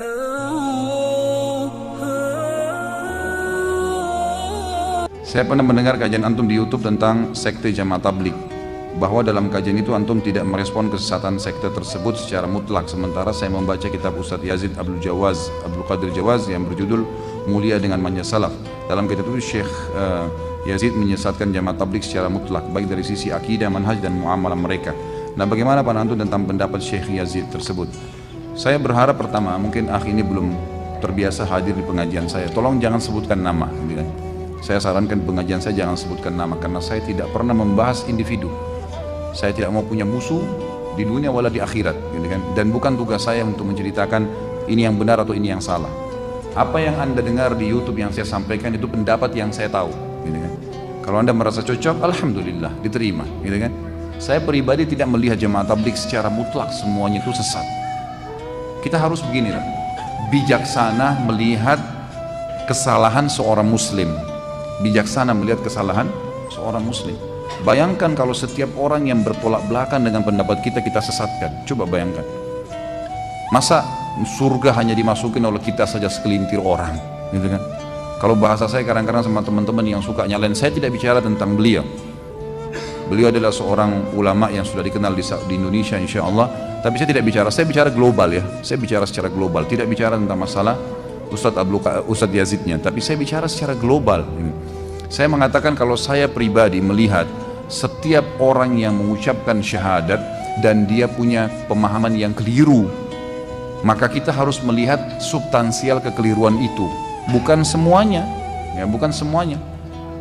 Saya pernah mendengar kajian antum di YouTube tentang sekte Jamaah Tabligh, bahwa dalam kajian itu antum tidak merespon kesesatan sekte tersebut secara mutlak. Sementara saya membaca kitab Ustadz Yazid Abdul Qadir Jawaz yang berjudul Mulia dengan Manja Salaf. Dalam kitab itu Syekh Yazid menyesatkan Jamaah Tabligh secara mutlak, baik dari sisi akidah, manhaj dan muamalah mereka. Nah, bagaimana pandangan antum tentang pendapat Syekh Yazid tersebut? Saya berharap pertama, mungkin akhi ini belum terbiasa hadir di pengajian saya. Tolong jangan sebutkan nama, gitu kan? Saya sarankan pengajian saya jangan sebutkan nama, karena saya tidak pernah membahas individu. Saya tidak mau punya musuh di dunia wala di akhirat, gitu kan? Dan bukan tugas saya untuk menceritakan ini yang benar atau ini yang salah. Apa yang anda dengar di YouTube yang saya sampaikan itu pendapat yang saya tahu, gitu kan? Kalau anda merasa cocok, alhamdulillah, diterima, gitu kan? Saya pribadi tidak melihat Jamaah Tabligh secara mutlak semuanya itu sesat. Kita harus begini, bijaksana melihat kesalahan seorang muslim. Bijaksana melihat kesalahan seorang muslim. Bayangkan kalau setiap orang yang bertolak belakang dengan pendapat kita, kita sesatkan. Coba bayangkan. Masa surga hanya dimasukin oleh kita saja segelintir orang, gitu kan? Kalau bahasa saya kadang-kadang sama teman-teman yang suka nyalain, saya tidak bicara tentang beliau. Beliau adalah seorang ulama yang sudah dikenal di Indonesia insya Allah. Tapi saya bicara global ya. Saya bicara secara global, tidak bicara tentang masalah Ustadz Yazidnya, tapi saya bicara secara global. Saya mengatakan kalau saya pribadi melihat setiap orang yang mengucapkan syahadat dan dia punya pemahaman yang keliru, maka kita harus melihat substansial kekeliruan itu, bukan semuanya, ya, bukan semuanya.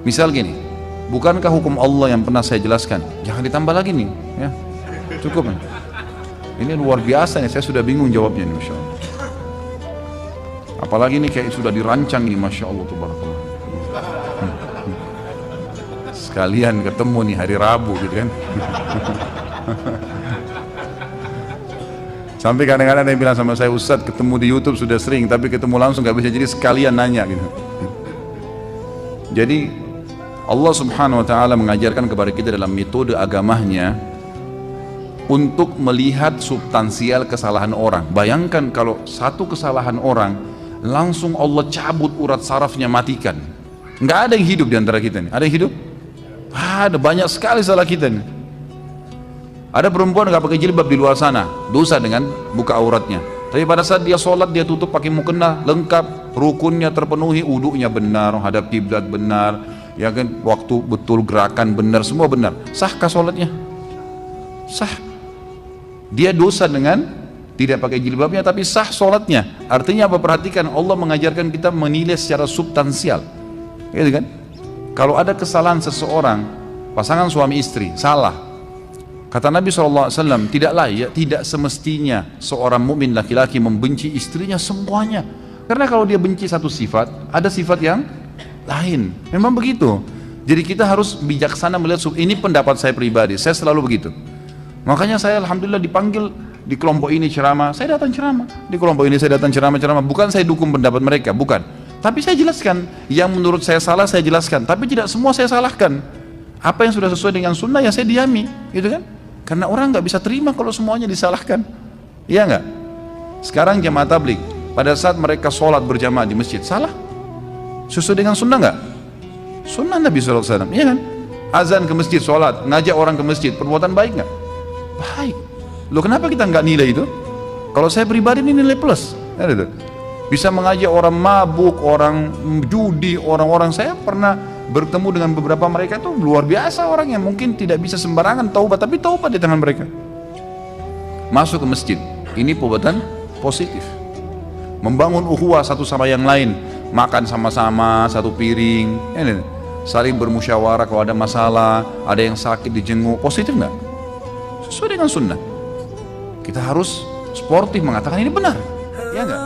Misal gini, bukankah hukum Allah yang pernah saya jelaskan? Jangan ditambah lagi nih, ya, cukup. Ini luar biasa nih, saya sudah bingung jawabnya nih, Masya Allah. Apalagi ini kayak sudah dirancang ini, Masya Allah, Tabarakallah. Sekalian ketemu nih hari Rabu gitu kan. Sampai kadang-kadang ada yang bilang sama saya, Ustadz ketemu di YouTube sudah sering, tapi ketemu langsung gak bisa, jadi sekalian nanya gitu. Jadi Allah subhanahu wa ta'ala mengajarkan kepada kita dalam metode agamanya untuk melihat substansial kesalahan orang. Bayangkan kalau satu kesalahan orang langsung Allah cabut urat sarafnya, matikan. Nggak ada yang hidup di antara kita nih. Ada yang hidup? Ada banyak sekali salah kita nih. Ada perempuan nggak pakai jilbab di luar sana, dosa dengan buka auratnya. Tapi pada saat dia sholat, dia tutup pakai mukena, lengkap, rukunnya terpenuhi, wudunya benar, hadap kiblat benar, ya kan, waktu betul, gerakan benar, semua benar. Sahkah sholatnya? Sah. Dia dosa dengan tidak pakai jilbabnya, tapi sah sholatnya. Artinya apa? Perhatikan, Allah mengajarkan kita menilai secara substansial, gitu kan? Kalau ada kesalahan seseorang, pasangan suami istri salah, kata Nabi SAW, tidak semestinya seorang mukmin laki-laki membenci istrinya semuanya. Karena kalau dia benci satu sifat, ada sifat yang lain. Memang begitu. Jadi kita harus bijaksana melihat. Ini pendapat saya pribadi, saya selalu begitu. Makanya saya alhamdulillah dipanggil di kelompok ini ceramah, saya datang ceramah. Di kelompok ini saya datang ceramah. Bukan saya dukung pendapat mereka, bukan. Tapi saya jelaskan, yang menurut saya salah saya jelaskan. Tapi tidak semua saya salahkan. Apa yang sudah sesuai dengan sunnah ya saya diami, gitu kan? Karena orang nggak bisa terima kalau semuanya disalahkan. Iya nggak? Sekarang Jamaah Tabligh, pada saat mereka sholat berjamaah di masjid, salah? Sesuai dengan sunnah nggak? Sunnah Nabi SAW, iya kan? Azan ke masjid, sholat, ngajak orang ke masjid, perbuatan baik nggak? Baik. Loh, kenapa kita nggak nilai itu? Kalau saya pribadi ini nilai plus. Bisa mengajak orang mabuk, orang judi, orang-orang, saya pernah bertemu dengan beberapa mereka itu luar biasa, orang yang mungkin tidak bisa sembarangan taubat, tapi taubat di tangan mereka. Masuk ke masjid, ini perbuatan positif. Membangun ukhuwah satu sama yang lain, makan sama-sama satu piring, saling bermusyawarah kalau ada masalah, ada yang sakit dijenguk, positif nggak? Sesuai dengan sunnah. Kita harus sportif mengatakan ini benar, ya nggak?